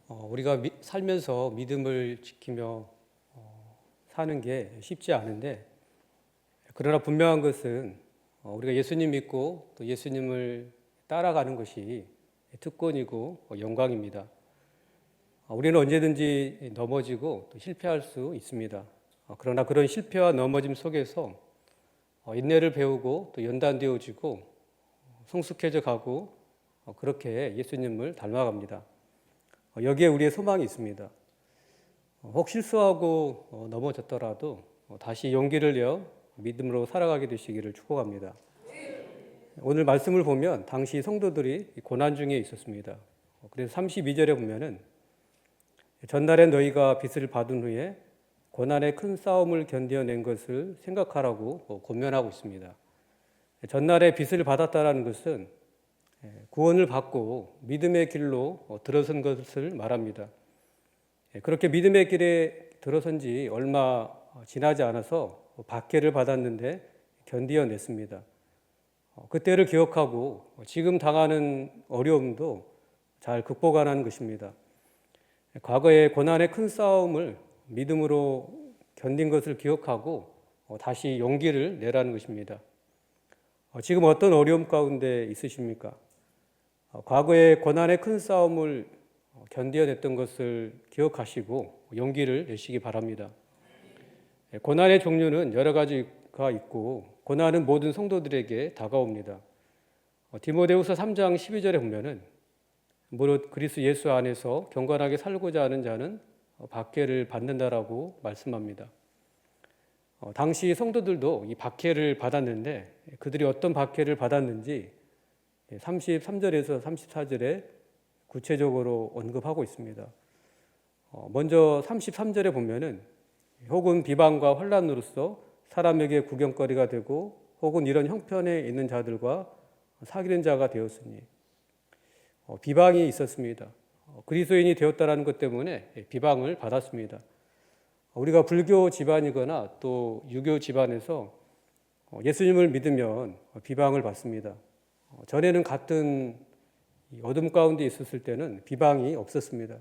우리가 살면서 믿음을 지키며 사는 게 쉽지 않은데, 그러나 분명한 것은 우리가 예수님 믿고 또 예수님을 따라가는 것이 특권이고 영광입니다. 우리는 언제든지 넘어지고 또 실패할 수 있습니다. 그러나 그런 실패와 넘어짐 속에서 인내를 배우고 또 연단되어지고 성숙해져 가고 그렇게 예수님을 닮아갑니다. 여기에 우리의 소망이 있습니다. 혹 실수하고 넘어졌더라도 다시 용기를 내어 믿음으로 살아가게 되시기를 축복합니다. 오늘 말씀을 보면 당시 성도들이 고난 중에 있었습니다. 그래서 32절에 보면은 전날에 너희가 빚을 받은 후에 고난의 큰 싸움을 견뎌낸 것을 생각하라고 권면하고 있습니다. 전날에 빚을 받았다라는 것은 구원을 받고 믿음의 길로 들어선 것을 말합니다. 그렇게 믿음의 길에 들어선 지 얼마 지나지 않아서 박해를 받았는데 견디어냈습니다. 그때를 기억하고 지금 당하는 어려움도 잘 극복하는 것입니다. 과거의 고난의 큰 싸움을 믿음으로 견딘 것을 기억하고 다시 용기를 내라는 것입니다. 지금 어떤 어려움 가운데 있으십니까? 과거의 고난의 큰 싸움을 견뎌냈던 것을 기억하시고 용기를 내시기 바랍니다. 고난의 종류는 여러 가지가 있고 고난은 모든 성도들에게 다가옵니다. 디모데후서 3장 12절에 보면은 무릇 그리스도 예수 안에서 경건하게 살고자 하는 자는 박해를 받는다라고 말씀합니다. 당시 성도들도 이 박해를 받았는데 그들이 어떤 박해를 받았는지 33절에서 34절에 구체적으로 언급하고 있습니다. 먼저 33절에 보면은 혹은 비방과 혼란으로서 사람에게 구경거리가 되고 혹은 이런 형편에 있는 자들과 사귀는 자가 되었으니 비방이 있었습니다. 그리스도인이 되었다라는 것 때문에 비방을 받았습니다. 우리가 불교 집안이거나 또 유교 집안에서 예수님을 믿으면 비방을 받습니다. 전에는 같은 어둠 가운데 있었을 때는 비방이 없었습니다.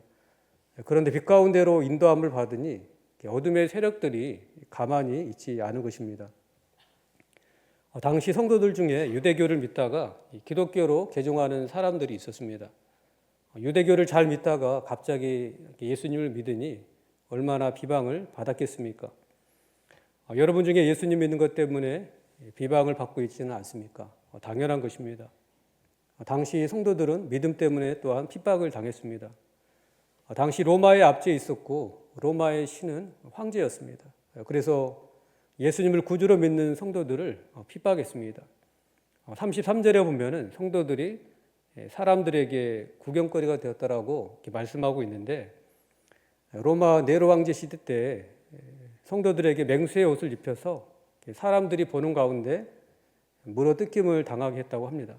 그런데 빛 가운데로 인도함을 받으니 어둠의 세력들이 가만히 있지 않은 것입니다. 당시 성도들 중에 유대교를 믿다가 기독교로 개종하는 사람들이 있었습니다. 유대교를 잘 믿다가 갑자기 예수님을 믿으니 얼마나 비방을 받았겠습니까? 여러분 중에 예수님 믿는 것 때문에 비방을 받고 있지는 않습니까? 당연한 것입니다. 당시 성도들은 믿음 때문에 또한 핍박을 당했습니다. 당시 로마의 압제에 있었고 로마의 신은 황제였습니다. 그래서 예수님을 구주로 믿는 성도들을 핍박했습니다. 33절에 보면은 성도들이 사람들에게 구경거리가 되었다라고 이렇게 말씀하고 있는데 로마 네로 황제 시대 때 성도들에게 맹수의 옷을 입혀서 사람들이 보는 가운데 물어뜯김을 당하게 했다고 합니다.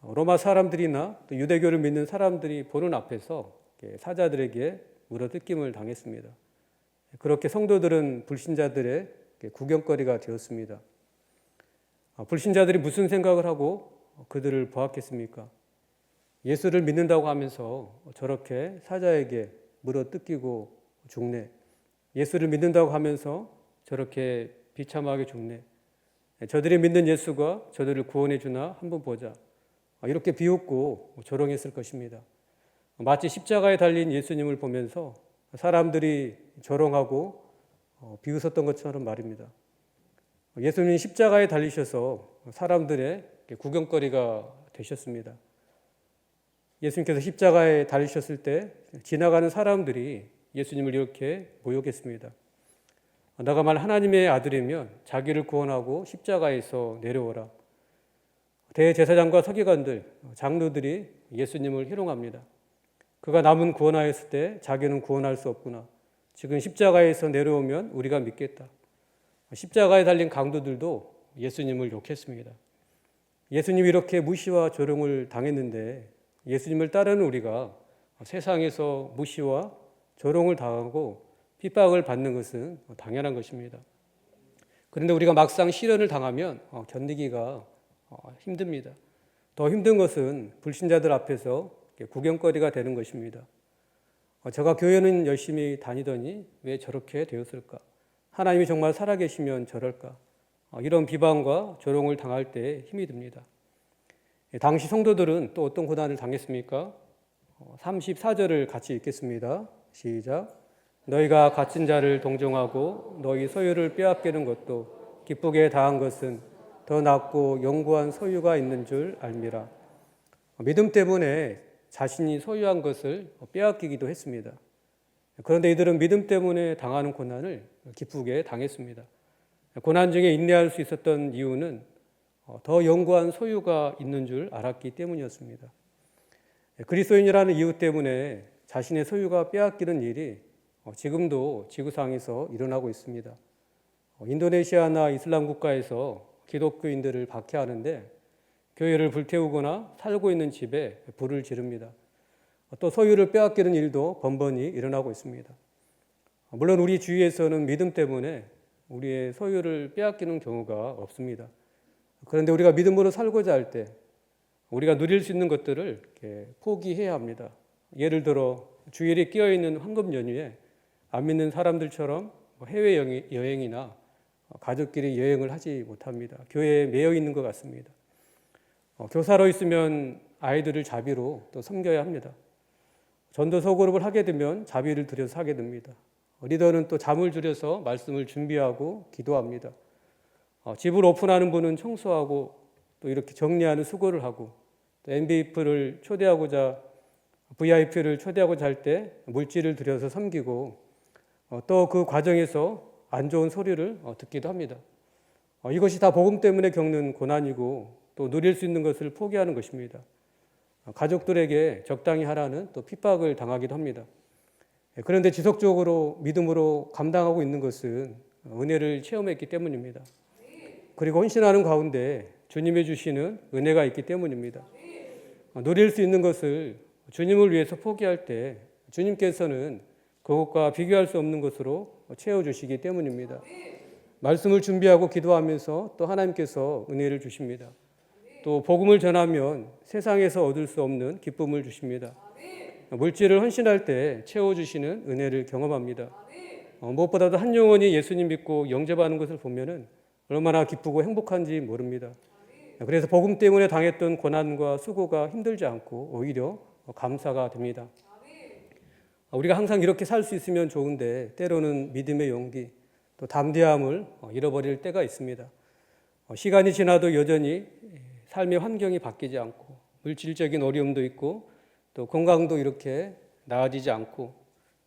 로마 사람들이나 또 유대교를 믿는 사람들이 보는 앞에서 사자들에게 물어뜯김을 당했습니다. 그렇게 성도들은 불신자들의 구경거리가 되었습니다. 불신자들이 무슨 생각을 하고 그들을 보았겠습니까? 예수를 믿는다고 하면서 저렇게 사자에게 물어뜯기고 죽네. 예수를 믿는다고 하면서 저렇게 비참하게 죽네. 저들이 믿는 예수가 저들을 구원해 주나 한번 보자. 이렇게 비웃고 조롱했을 것입니다. 마치 십자가에 달린 예수님을 보면서 사람들이 조롱하고 비웃었던 것처럼 말입니다. 예수님이 십자가에 달리셔서 사람들의 구경거리가 되셨습니다. 예수님께서 십자가에 달리셨을 때 지나가는 사람들이 예수님을 이렇게 모욕했습니다. 너가 하나님의 아들이면 자기를 구원하고 십자가에서 내려오라. 대제사장과 서기관들, 장로들이 예수님을 희롱합니다. 그가 남은 구원하였을 때 자기는 구원할 수 없구나. 지금 십자가에서 내려오면 우리가 믿겠다. 십자가에 달린 강도들도 예수님을 욕했습니다. 예수님이 이렇게 무시와 조롱을 당했는데 예수님을 따르는 우리가 세상에서 무시와 조롱을 당하고 핍박을 받는 것은 당연한 것입니다. 그런데 우리가 막상 시련을 당하면 견디기가 힘듭니다. 더 힘든 것은 불신자들 앞에서 구경거리가 되는 것입니다. 제가 교회는 열심히 다니더니 왜 저렇게 되었을까? 하나님이 정말 살아계시면 저럴까? 이런 비방과 조롱을 당할 때 힘이 듭니다. 당시 성도들은 또 어떤 고난을 당했습니까? 34절을 같이 읽겠습니다. 시작. 너희가 갇힌 자를 동정하고 너희 소유를 빼앗기는 것도 기쁘게 당한 것은 더 낫고 영구한 소유가 있는 줄 알미라. 믿음 때문에 자신이 소유한 것을 빼앗기기도 했습니다. 그런데 이들은 믿음 때문에 당하는 고난을 기쁘게 당했습니다. 고난 중에 인내할 수 있었던 이유는 더 영구한 소유가 있는 줄 알았기 때문이었습니다. 그리스도인이라는 이유 때문에 자신의 소유가 빼앗기는 일이 지금도 지구상에서 일어나고 있습니다. 인도네시아나 이슬람 국가에서 기독교인들을 박해하는데 교회를 불태우거나 살고 있는 집에 불을 지릅니다. 또 소유를 빼앗기는 일도 번번이 일어나고 있습니다. 물론 우리 주위에서는 믿음 때문에 우리의 소유를 빼앗기는 경우가 없습니다. 그런데 우리가 믿음으로 살고자 할 때 우리가 누릴 수 있는 것들을 이렇게 포기해야 합니다. 예를 들어 주일에 끼어있는 황금 연휴에 안 믿는 사람들처럼 해외여행이나 가족끼리 여행을 하지 못합니다. 교회에 매여 있는 것 같습니다. 교사로 있으면 아이들을 자비로 또 섬겨야 합니다. 전도 소그룹을 하게 되면 자비를 들여서 하게 됩니다. 리더는 또 잠을 줄여서 말씀을 준비하고 기도합니다. 집을 오픈하는 분은 청소하고 또 이렇게 정리하는 수고를 하고 또 MVP를 초대하고자 VIP를 초대하고자 할 때 물질을 들여서 섬기고 또 그 과정에서 안 좋은 소리를 듣기도 합니다. 이것이 다 복음 때문에 겪는 고난이고 또 누릴 수 있는 것을 포기하는 것입니다. 가족들에게 적당히 하라는 또 핍박을 당하기도 합니다. 그런데 지속적으로 믿음으로 감당하고 있는 것은 은혜를 체험했기 때문입니다. 그리고 헌신하는 가운데 주님이 주시는 은혜가 있기 때문입니다. 누릴 수 있는 것을 주님을 위해서 포기할 때 주님께서는 그것과 비교할 수 없는 것으로 채워주시기 때문입니다. 말씀을 준비하고 기도하면서 또 하나님께서 은혜를 주십니다. 또 복음을 전하면 세상에서 얻을 수 없는 기쁨을 주십니다. 물질을 헌신할 때 채워주시는 은혜를 경험합니다. 무엇보다도 한 영혼이 예수님 믿고 영접하는 것을 보면은 얼마나 기쁘고 행복한지 모릅니다. 그래서 복음 때문에 당했던 고난과 수고가 힘들지 않고 오히려 감사가 됩니다. 우리가 항상 이렇게 살 수 있으면 좋은데 때로는 믿음의 용기 또 담대함을 잃어버릴 때가 있습니다. 시간이 지나도 여전히 삶의 환경이 바뀌지 않고 물질적인 어려움도 있고 또 건강도 이렇게 나아지지 않고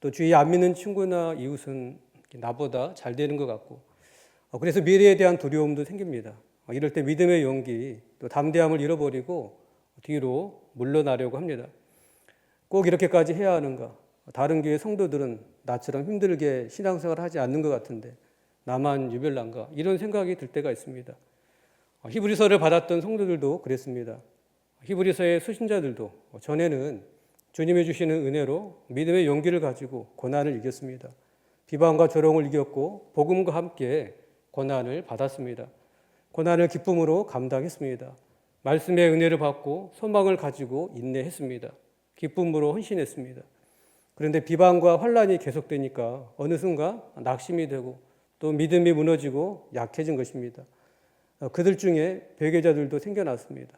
또 주위에 안 믿는 친구나 이웃은 나보다 잘 되는 것 같고 그래서 미래에 대한 두려움도 생깁니다. 이럴 때 믿음의 용기 또 담대함을 잃어버리고 뒤로 물러나려고 합니다. 꼭 이렇게까지 해야 하는가? 다른 교회 성도들은 나처럼 힘들게 신앙생활을 하지 않는 것 같은데 나만 유별난가? 이런 생각이 들 때가 있습니다. 히브리서를 받았던 성도들도 그랬습니다. 히브리서의 수신자들도 전에는 주님이 주시는 은혜로 믿음의 용기를 가지고 고난을 이겼습니다. 비방과 조롱을 이겼고 복음과 함께 고난을 받았습니다. 고난을 기쁨으로 감당했습니다. 말씀의 은혜를 받고 소망을 가지고 인내했습니다. 기쁨으로 헌신했습니다. 그런데 비방과 환란이 계속되니까 어느 순간 낙심이 되고 또 믿음이 무너지고 약해진 것입니다. 그들 중에 배교자들도 생겨났습니다.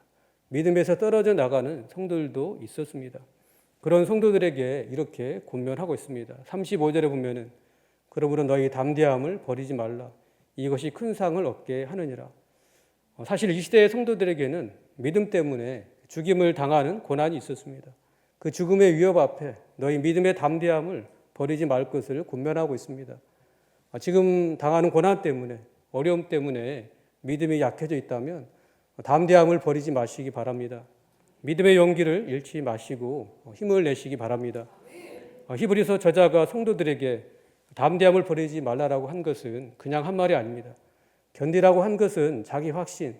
믿음에서 떨어져 나가는 성도들도 있었습니다. 그런 성도들에게 이렇게 권면하고 있습니다. 35절에 보면은 그러므로 너희 담대함을 버리지 말라. 이것이 큰 상을 얻게 하느니라. 사실 이 시대의 성도들에게는 믿음 때문에 죽임을 당하는 고난이 있었습니다. 그 죽음의 위협 앞에 너희 믿음의 담대함을 버리지 말 것을 권면하고 있습니다. 지금 당하는 고난 때문에 어려움 때문에 믿음이 약해져 있다면 담대함을 버리지 마시기 바랍니다. 믿음의 용기를 잃지 마시고 힘을 내시기 바랍니다. 히브리서 저자가 성도들에게 담대함을 버리지 말라라고 한 것은 그냥 한 말이 아닙니다. 견디라고 한 것은 자기 확신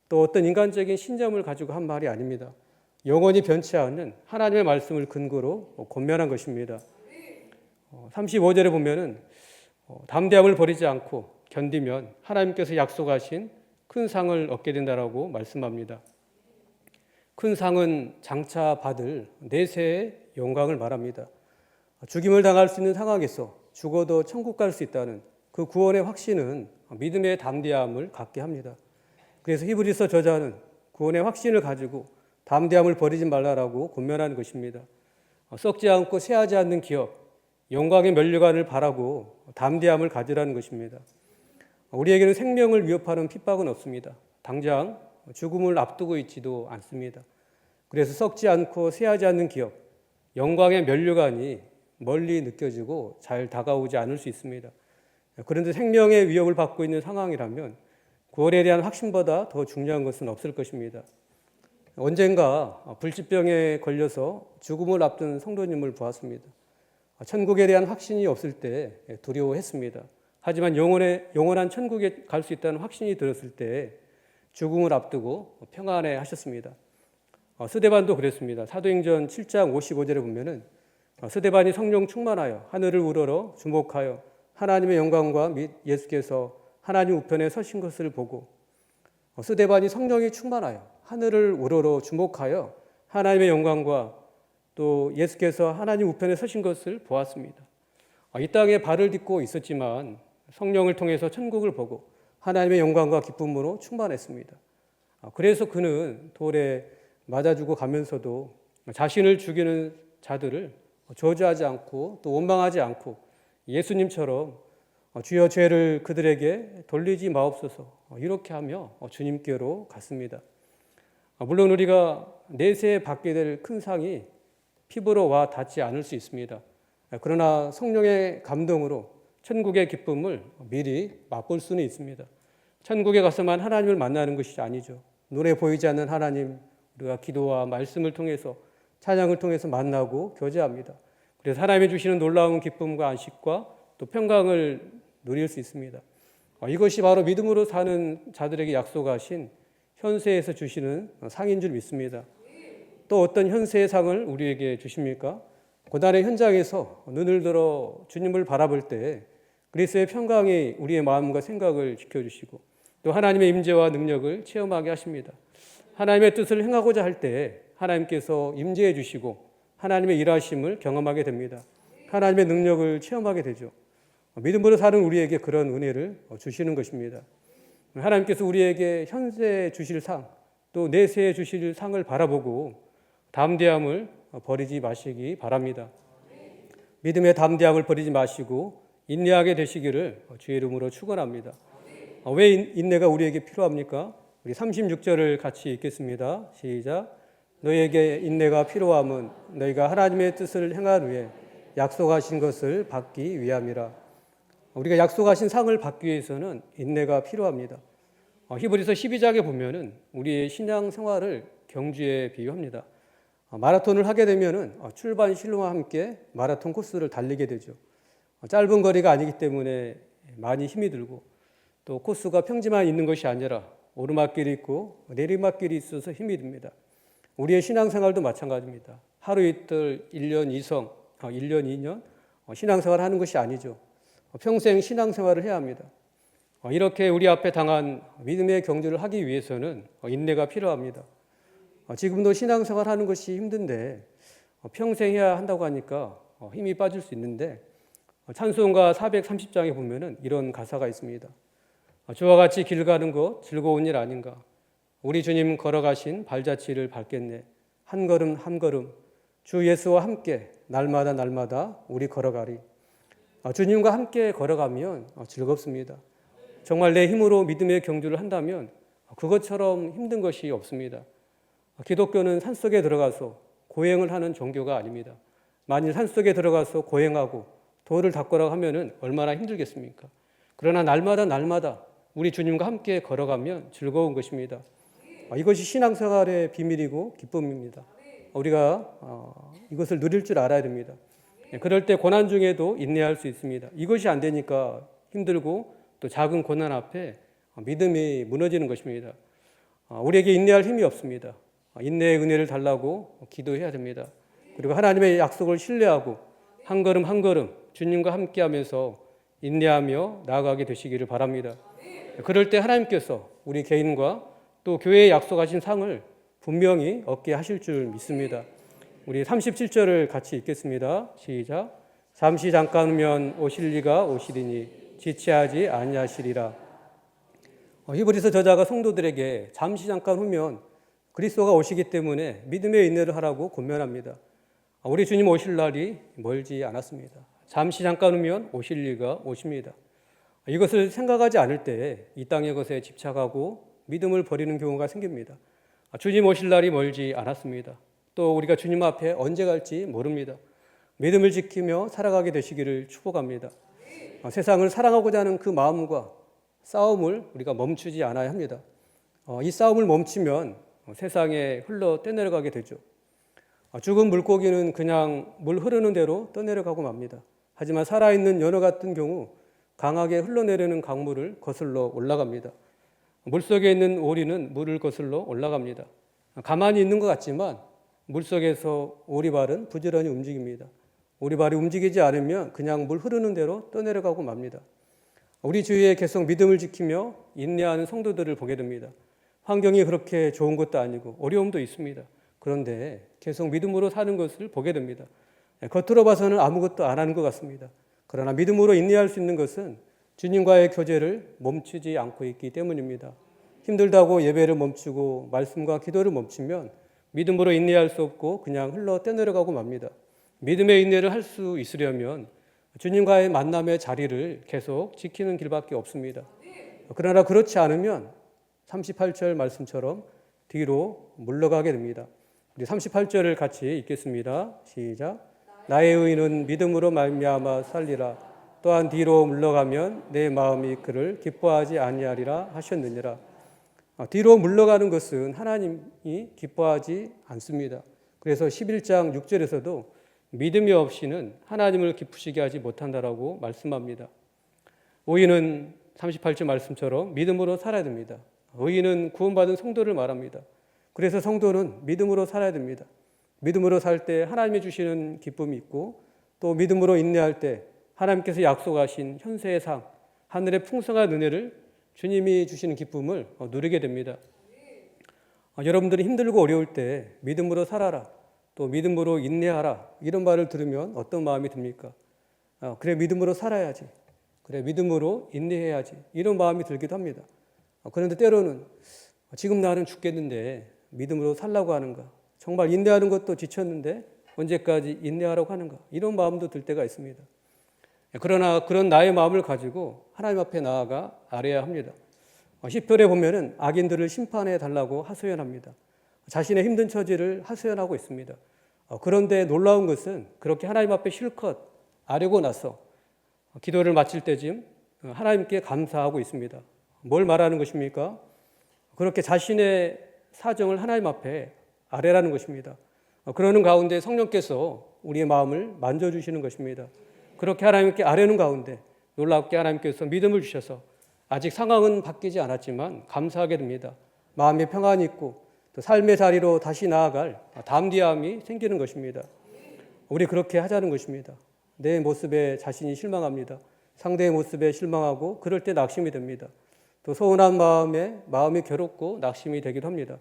또 어떤 인간적인 신념을 가지고 한 말이 아닙니다. 영원히 변치 않는 하나님의 말씀을 근거로 권면한 것입니다. 35절에 보면은 담대함을 버리지 않고 견디면 하나님께서 약속하신 큰 상을 얻게 된다라고 말씀합니다. 큰 상은 장차 받을 내세의 영광을 말합니다. 죽임을 당할 수 있는 상황에서 죽어도 천국 갈 수 있다는 그 구원의 확신은 믿음의 담대함을 갖게 합니다. 그래서 히브리서 저자는 구원의 확신을 가지고 담대함을 버리지 말라라고 권면하는 것입니다. 썩지 않고 쇠하지 않는 기업, 영광의 면류관을 바라고 담대함을 가지라는 것입니다. 우리에게는 생명을 위협하는 핍박은 없습니다. 당장 죽음을 앞두고 있지도 않습니다. 그래서 썩지 않고 쇠하지 않는 기업, 영광의 면류관이 멀리 느껴지고 잘 다가오지 않을 수 있습니다. 그런데 생명의 위협을 받고 있는 상황이라면 구원에 대한 확신보다 더 중요한 것은 없을 것입니다. 언젠가 불치병에 걸려서 죽음을 앞둔 성도님을 보았습니다. 천국에 대한 확신이 없을 때 두려워했습니다. 하지만 영원한 천국에 갈 수 있다는 확신이 들었을 때 죽음을 앞두고 평안해 하셨습니다. 스데반도 그랬습니다. 사도행전 7장 55절에 보면은 스데반이 성령 충만하여 하늘을 우러러 주목하여 하나님의 영광과 및 예수께서 하나님 우편에 서신 것을 보고, 스데반이 성령이 충만하여 하늘을 우러러 주목하여 하나님의 영광과 또 예수께서 하나님 우편에 서신 것을 보았습니다. 이 땅에 발을 딛고 있었지만 성령을 통해서 천국을 보고 하나님의 영광과 기쁨으로 충만했습니다. 그래서 그는 돌에 맞아 죽어 가면서도 자신을 죽이는 자들을 저주하지 않고 또 원망하지 않고 예수님처럼 주여 죄를 그들에게 돌리지 마옵소서 이렇게 하며 주님께로 갔습니다. 물론 우리가 내세에 받게 될 큰 상이 피부로 와 닿지 않을 수 있습니다. 그러나 성령의 감동으로 천국의 기쁨을 미리 맛볼 수는 있습니다. 천국에 가서만 하나님을 만나는 것이 아니죠. 눈에 보이지 않는 하나님, 우리가 기도와 말씀을 통해서 찬양을 통해서 만나고 교제합니다. 그래서 하나님이 주시는 놀라운 기쁨과 안식과 또 평강을 누릴 수 있습니다. 이것이 바로 믿음으로 사는 자들에게 약속하신 현세에서 주시는 상인 줄 믿습니다. 또 어떤 현세의 상을 우리에게 주십니까? 고난의 현장에서 눈을 들어 주님을 바라볼 때 그리스도의 평강이 우리의 마음과 생각을 지켜주시고 또 하나님의 임재와 능력을 체험하게 하십니다. 하나님의 뜻을 행하고자 할 때 하나님께서 임재해 주시고 하나님의 일하심을 경험하게 됩니다. 하나님의 능력을 체험하게 되죠. 믿음으로 사는 우리에게 그런 은혜를 주시는 것입니다. 하나님께서 우리에게 현세에 주실 상, 또 내세에 주실 상을 바라보고 담대함을 버리지 마시기 바랍니다. 믿음의 담대함을 버리지 마시고 인내하게 되시기를 주의 이름으로 축원합니다. 왜 인내가 우리에게 필요합니까? 우리 36절을 같이 읽겠습니다. 시작. 너희에게 인내가 필요함은 너희가 하나님의 뜻을 행할 후에 약속하신 것을 받기 위함이라. 우리가 약속하신 상을 받기 위해서는 인내가 필요합니다. 히브리서 12장에 보면은 우리의 신앙 생활을 경주에 비유합니다. 마라톤을 하게 되면은 출발 실루와 함께 마라톤 코스를 달리게 되죠. 짧은 거리가 아니기 때문에 많이 힘이 들고 또 코스가 평지만 있는 것이 아니라 오르막길이 있고 내리막길이 있어서 힘이 듭니다. 우리의 신앙생활도 마찬가지입니다. 하루 이틀, 1년 이성, 1년 2년 신앙생활을 하는 것이 아니죠. 평생 신앙생활을 해야 합니다. 이렇게 우리 앞에 당한 믿음의 경주를 하기 위해서는 인내가 필요합니다. 지금도 신앙생활 하는 것이 힘든데 평생 해야 한다고 하니까 힘이 빠질 수 있는데 찬송가 430장에 보면은 이런 가사가 있습니다. 주와 같이 길 가는 것 즐거운 일 아닌가. 우리 주님 걸어가신 발자취를 밟겠네. 한 걸음 한 걸음 주 예수와 함께 날마다 날마다 우리 걸어가리. 주님과 함께 걸어가면 즐겁습니다. 정말 내 힘으로 믿음의 경주를 한다면 그것처럼 힘든 것이 없습니다. 기독교는 산속에 들어가서 고행을 하는 종교가 아닙니다. 만일 산속에 들어가서 고행하고 돌을 닦으라고 하면은 얼마나 힘들겠습니까? 그러나 날마다 우리 주님과 함께 걸어가면 즐거운 것입니다. 이것이 신앙생활의 비밀이고 기쁨입니다. 우리가 이것을 누릴 줄 알아야 됩니다. 그럴 때 고난 중에도 인내할 수 있습니다. 이것이 안 되니까 힘들고 또 작은 고난 앞에 믿음이 무너지는 것입니다. 우리에게 인내할 힘이 없습니다. 인내의 은혜를 달라고 기도해야 됩니다. 그리고 하나님의 약속을 신뢰하고 한 걸음 한 걸음 주님과 함께하면서 인내하며 나아가게 되시기를 바랍니다. 그럴 때 하나님께서 우리 개인과 또 교회에 약속하신 상을 분명히 얻게 하실 줄 믿습니다. 우리 37절을 같이 읽겠습니다. 시작. 잠시 잠깐 후면 오실 이가 오시리니 지체하지 아니하시리라. 히브리서 저자가 성도들에게 잠시 잠깐 후면 그리스도가 오시기 때문에 믿음의 인내를 하라고 권면합니다. 우리 주님 오실 날이 멀지 않았습니다. 잠시 잠깐 후면 오실 이가 오십니다. 이것을 생각하지 않을 때 이 땅의 것에 집착하고 믿음을 버리는 경우가 생깁니다. 주님 오실 날이 멀지 않았습니다. 또 우리가 주님 앞에 언제 갈지 모릅니다. 믿음을 지키며 살아가게 되시기를 축복합니다. 세상을 사랑하고자 하는 그 마음과 싸움을 우리가 멈추지 않아야 합니다. 이 싸움을 멈추면 세상에 흘러 떠내려가게 되죠. 죽은 물고기는 그냥 물 흐르는 대로 떠내려가고 맙니다. 하지만 살아있는 연어 같은 경우 강하게 흘러내리는 강물을 거슬러 올라갑니다. 물속에 있는 오리는 물을 거슬러 올라갑니다. 가만히 있는 것 같지만 물속에서 오리발은 부지런히 움직입니다. 오리발이 움직이지 않으면 그냥 물 흐르는 대로 떠내려가고 맙니다. 우리 주위에 계속 믿음을 지키며 인내하는 성도들을 보게 됩니다. 환경이 그렇게 좋은 것도 아니고 어려움도 있습니다. 그런데 계속 믿음으로 사는 것을 보게 됩니다. 겉으로 봐서는 아무것도 안 하는 것 같습니다. 그러나 믿음으로 인내할 수 있는 것은 주님과의 교제를 멈추지 않고 있기 때문입니다. 힘들다고 예배를 멈추고 말씀과 기도를 멈추면 믿음으로 인내할 수 없고 그냥 흘러 떠내려가고 맙니다. 믿음의 인내를 할 수 있으려면 주님과의 만남의 자리를 계속 지키는 길밖에 없습니다. 그러나 그렇지 않으면 38절 말씀처럼 뒤로 물러가게 됩니다. 우리 38절을 같이 읽겠습니다. 시작. 나의 의인은 믿음으로 말미암아 살리라. 또한 뒤로 물러가면 내 마음이 그를 기뻐하지 아니하리라 하셨느니라. 뒤로 물러가는 것은 하나님이 기뻐하지 않습니다. 그래서 11장 6절에서도 믿음이 없이는 하나님을 기쁘시게 하지 못한다라고 말씀합니다. 의인은 38절 말씀처럼 믿음으로 살아야 됩니다. 의인은 구원받은 성도를 말합니다. 그래서 성도는 믿음으로 살아야 됩니다. 믿음으로 살 때 하나님이 주시는 기쁨이 있고 또 믿음으로 인내할 때 하나님께서 약속하신 현세의 상, 하늘의 풍성한 은혜를 주님이 주시는 기쁨을 누리게 됩니다. 여러분들이 힘들고 어려울 때 믿음으로 살아라, 또 믿음으로 인내하라 이런 말을 들으면 어떤 마음이 듭니까? 그래 믿음으로 살아야지, 그래 믿음으로 인내해야지 이런 마음이 들기도 합니다. 그런데 때로는 지금 나는 죽겠는데 믿음으로 살라고 하는가? 정말 인내하는 것도 지쳤는데 언제까지 인내하라고 하는가? 이런 마음도 들 때가 있습니다. 그러나 그런 나의 마음을 가지고 하나님 앞에 나아가 아뢰야 합니다. 시편에 보면은 악인들을 심판해 달라고 하소연합니다. 자신의 힘든 처지를 하소연하고 있습니다. 그런데 놀라운 것은 그렇게 하나님 앞에 실컷 아뢰고 나서 기도를 마칠 때쯤 하나님께 감사하고 있습니다. 뭘 말하는 것입니까? 그렇게 자신의 사정을 하나님 앞에 아뢰라는 것입니다. 그러는 가운데 성령께서 우리의 마음을 만져주시는 것입니다. 그렇게 하나님께 아뢰는 가운데 놀랍게 하나님께서 믿음을 주셔서 아직 상황은 바뀌지 않았지만 감사하게 됩니다. 마음에 평안이 있고 또 삶의 자리로 다시 나아갈 담대함이 생기는 것입니다. 우리 그렇게 하자는 것입니다. 내 모습에 자신이 실망합니다. 상대의 모습에 실망하고 그럴 때 낙심이 됩니다. 또 서운한 마음이 괴롭고 낙심이 되기도 합니다.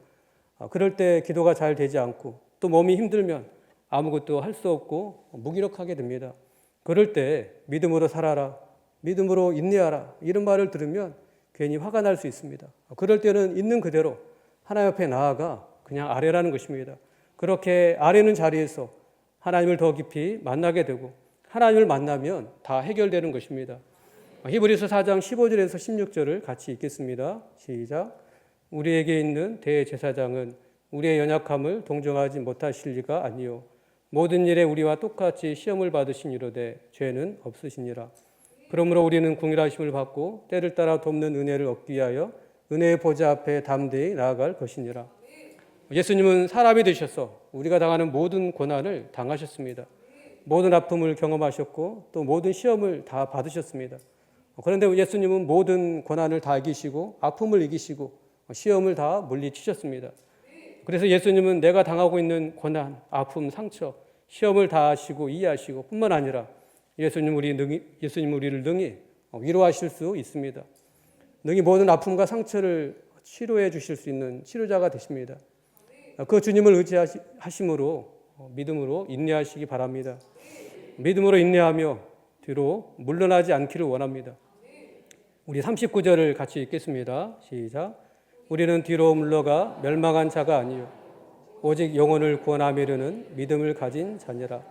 그럴 때 기도가 잘 되지 않고 또 몸이 힘들면 아무것도 할 수 없고 무기력하게 됩니다. 그럴 때 믿음으로 살아라, 믿음으로 인내하라 이런 말을 들으면 괜히 화가 날 수 있습니다. 그럴 때는 있는 그대로 하나님 앞에 나아가 그냥 아뢰라는 것입니다. 그렇게 아뢰는 자리에서 하나님을 더 깊이 만나게 되고 하나님을 만나면 다 해결되는 것입니다. 히브리서 4장 15절에서 16절을 같이 읽겠습니다. 시작. 우리에게 있는 대제사장은 우리의 연약함을 동정하지 못하실 리가 아니요 모든 일에 우리와 똑같이 시험을 받으시니로되 죄는 없으시니라. 그러므로 우리는 궁일하심을 받고 때를 따라 돕는 은혜를 얻기 위하여 은혜의 보좌 앞에 담대히 나아갈 것이니라. 예수님은 사람이 되셔서 우리가 당하는 모든 고난을 당하셨습니다. 모든 아픔을 경험하셨고 또 모든 시험을 다 받으셨습니다. 그런데 예수님은 모든 고난을 다 이기시고 아픔을 이기시고 시험을 다 물리치셨습니다. 그래서 예수님은 내가 당하고 있는 고난, 아픔, 상처, 시험을 다 아시고 이해하시고 뿐만 아니라 예수님 우리를 능히 위로하실 수 있습니다. 능히 모든 아픔과 상처를 치료해 주실 수 있는 치료자가 되십니다. 그 주님을 의지하심으로 믿음으로 인내하시기 바랍니다. 믿음으로 인내하며 뒤로 물러나지 않기를 원합니다. 우리 39절을 같이 읽겠습니다. 시작. 우리는 뒤로 물러가 멸망한 자가 아니요 오직 영혼을 구원하며 이르는 믿음을 가진 자니라.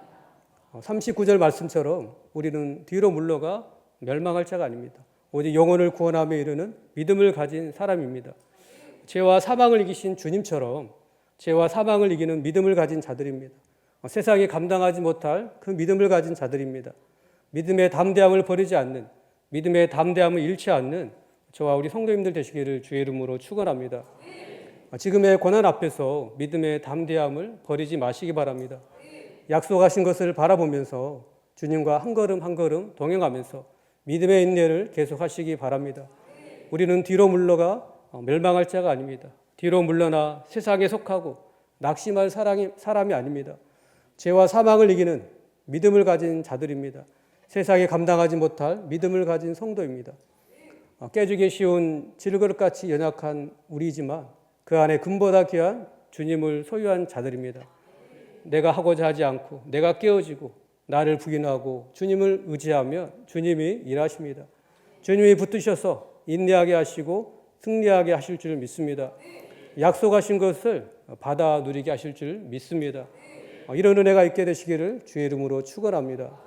39절 말씀처럼 우리는 뒤로 물러가 멸망할 자가 아닙니다. 오직 영혼을 구원하며 이르는 믿음을 가진 사람입니다. 죄와 사망을 이기신 주님처럼 죄와 사망을 이기는 믿음을 가진 자들입니다. 세상이 감당하지 못할 그 믿음을 가진 자들입니다. 믿음의 담대함을 버리지 않는, 믿음의 담대함을 잃지 않는 저와 우리 성도님들 되시기를 주의 이름으로 축원합니다. 지금의 고난 앞에서 믿음의 담대함을 버리지 마시기 바랍니다. 약속하신 것을 바라보면서 주님과 한 걸음 한 걸음 동행하면서 믿음의 인내를 계속하시기 바랍니다. 우리는 뒤로 물러가 멸망할 자가 아닙니다. 뒤로 물러나 세상에 속하고 낙심할 사람이 아닙니다. 죄와 사망을 이기는 믿음을 가진 자들입니다. 세상에 감당하지 못할 믿음을 가진 성도입니다. 깨지기 쉬운 질그릇같이 연약한 우리이지만 그 안에 금보다 귀한 주님을 소유한 자들입니다. 내가 하고자 하지 않고 내가 깨어지고 나를 부인하고 주님을 의지하며 주님이 일하십니다. 주님이 붙드셔서 인내하게 하시고 승리하게 하실 줄 믿습니다. 약속하신 것을 받아 누리게 하실 줄 믿습니다. 이런 은혜가 있게 되시기를 주의 이름으로 축원합니다.